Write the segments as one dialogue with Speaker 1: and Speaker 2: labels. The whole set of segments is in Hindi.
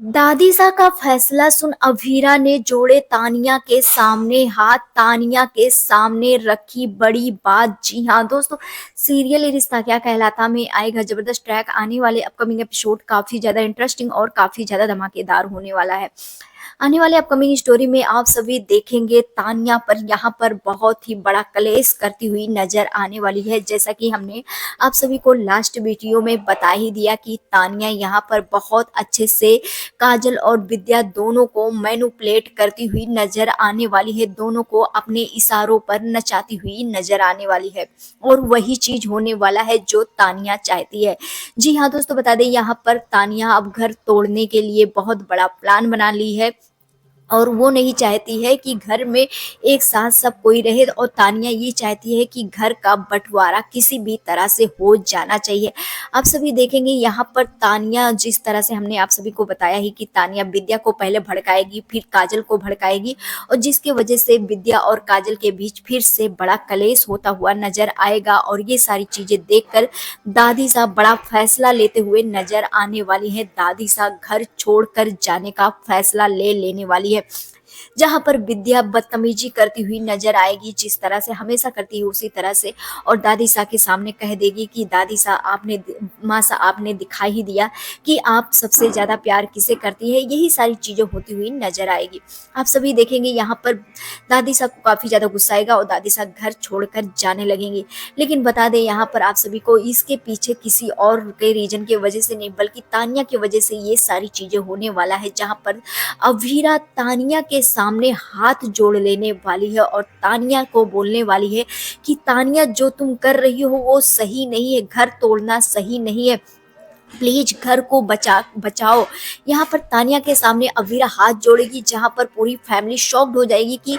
Speaker 1: दादीसा का फैसला सुन अभीरा ने जोड़े तानिया के सामने हाथ, तानिया के सामने रखी बड़ी बात। जी हाँ दोस्तों, सीरियल ये रिश्ता क्या कहलाता में आएगा जबरदस्त ट्रैक आने वाले अपकमिंग एपिसोड काफी ज्यादा इंटरेस्टिंग और काफी ज्यादा धमाकेदार होने वाला है। आने वाले अपकमिंग स्टोरी में आप सभी देखेंगे तानिया पर यहाँ पर बहुत ही बड़ा क्लेश करती हुई नजर आने वाली है। जैसा कि हमने आप सभी को लास्ट वीडियो में बता ही दिया कि तानिया यहाँ पर बहुत अच्छे से काजल और विद्या दोनों को मैनिपुलेट करती हुई नजर आने वाली है, दोनों को अपने इशारों पर नचाती हुई नजर आने वाली है और वही चीज होने वाला है जो तानिया चाहती है। जी हाँ दोस्तों, बता दें यहाँ पर तानिया अब घर तोड़ने के लिए बहुत बड़ा प्लान बना ली है और वो नहीं चाहती है कि घर में एक साथ सब कोई रहे और तानिया ये चाहती है कि घर का बंटवारा किसी भी तरह से हो जाना चाहिए। आप सभी देखेंगे यहाँ पर तानिया जिस तरह से हमने आप सभी को बताया ही कि तानिया विद्या को पहले भड़काएगी, फिर काजल को भड़काएगी और जिसके वजह से विद्या और काजल के बीच फिर से बड़ा कलेश होता हुआ नजर आएगा और ये सारी चीजें देखकर दादी साहब बड़ा फैसला लेते हुए नजर आने वाली है। दादी साहब घर छोड़कर जाने का फैसला ले लेने वाली है, जहां पर विद्या बदतमीजी करती हुई नजर आएगी जिस तरह से हमेशा करती है उसी तरह से, और दादी सा के सामने कह देगी कि दादी सा आपने माँ सा आपने दिखा ही दिया कि आप सबसे ज्यादा प्यार किसे करती है। यही सारी चीजें होती हुई नजर आएगी। आप सभी देखेंगे यहाँ पर दादी सा को काफी ज्यादा गुस्सा आएगा और दादी सा घर छोड़कर जाने लगेंगी। लेकिन बता दें यहाँ पर आप सभी को इसके पीछे किसी और के रीजन की वजह से नहीं बल्कि तानिया की वजह से ये सारी चीजें होने वाला है, जहाँ पर अभीरा तानिया के सामने हाथ जोड़ लेने वाली है और तानिया को बोलने वाली है कि तानिया जो तुम कर रही हो वो सही नहीं है, घर तोड़ना सही नहीं है, प्लीज घर को बचाओ। यहाँ पर तानिया के सामने अवीरा हाथ जोड़ेगी, जहाँ पर पूरी फैमिली शॉक्ड हो जाएगी कि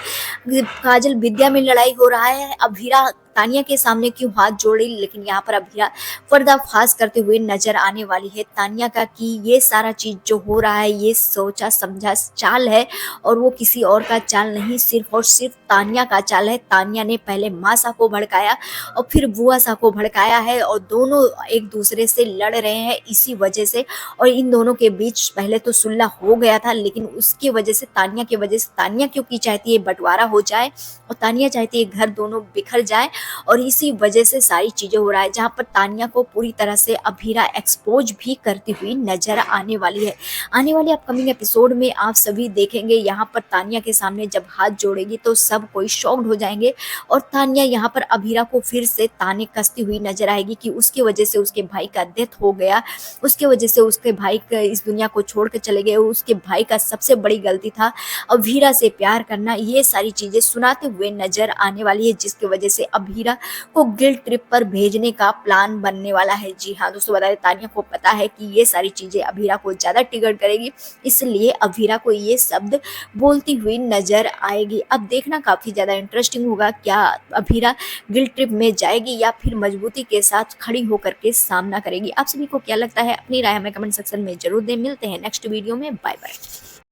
Speaker 1: काजल विद्या में लड़ाई हो रहा है, अवीरा तानिया के सामने क्यों हाथ जोड़े। लेकिन यहाँ पर अवीरा पर्दाफाश करते हुए नजर आने वाली है तानिया का कि ये सारा चीज जो हो रहा है ये सोचा समझा चाल है और वो किसी और का चाल नहीं, सिर्फ और सिर्फ तानिया का चाल है। तानिया ने पहले माँ सा को भड़काया और फिर बुआ सा को भड़काया है और दोनों एक दूसरे से लड़ रहे हैं इसी वजह से। और इन दोनों के बीच पहले तो सुलह हो गया था, लेकिन उसकी वजह से तानिया की वजह से तानिया क्योंकि चाहती है बंटवारा हो जाए और तानिया चाहती है घर दोनों बिखर जाए और इसी वजह से सारी चीजें हो रहा है, जहाँ पर तानिया को पूरी तरह से अभीरा एक्सपोज भी करती हुई नजर आने वाली है। आने वाले अपकमिंग एपिसोड में आप सभी देखेंगे यहाँ पर तानिया के सामने जब हाथ जोड़ेगी तो सब कोई शॉक्ड हो जाएंगे और तानिया यहाँ पर अभीरा को फिर से ताने कसती हुई नजर आएगी कि उसकी वजह से उसके भाई का डेथ हो गया, उसके वजह से उसके भाई इस दुनिया को छोड़ कर चले गए, उसके भाई का सबसे बड़ी गलती था अभीरा से प्यार करना। ये सारी चीजें सुनाते हुए नजर आने वाली है, जिसकी वजह से अभीरा को गिल्ट ट्रिप पर भेजने का प्लान बनने वाला है। जी हाँ दोस्तों, बता दें तानिया को पता है कि ये सारी चीजें अभीरा को ज्यादा ट्रिगर करेगी, इसलिए अभीरा को ये शब्द बोलती हुई नजर आएगी। अब देखना काफी ज्यादा इंटरेस्टिंग होगा, क्या अभीरा गिल्ट ट्रिप में जाएगी या फिर मजबूती के साथ खड़ी होकर के सामना करेगी। आप सभी को क्या लगता है, अपनी राय हमें कमेंट सेक्शन में जरूर दें। मिलते हैं नेक्स्ट वीडियो में, बाय बाय।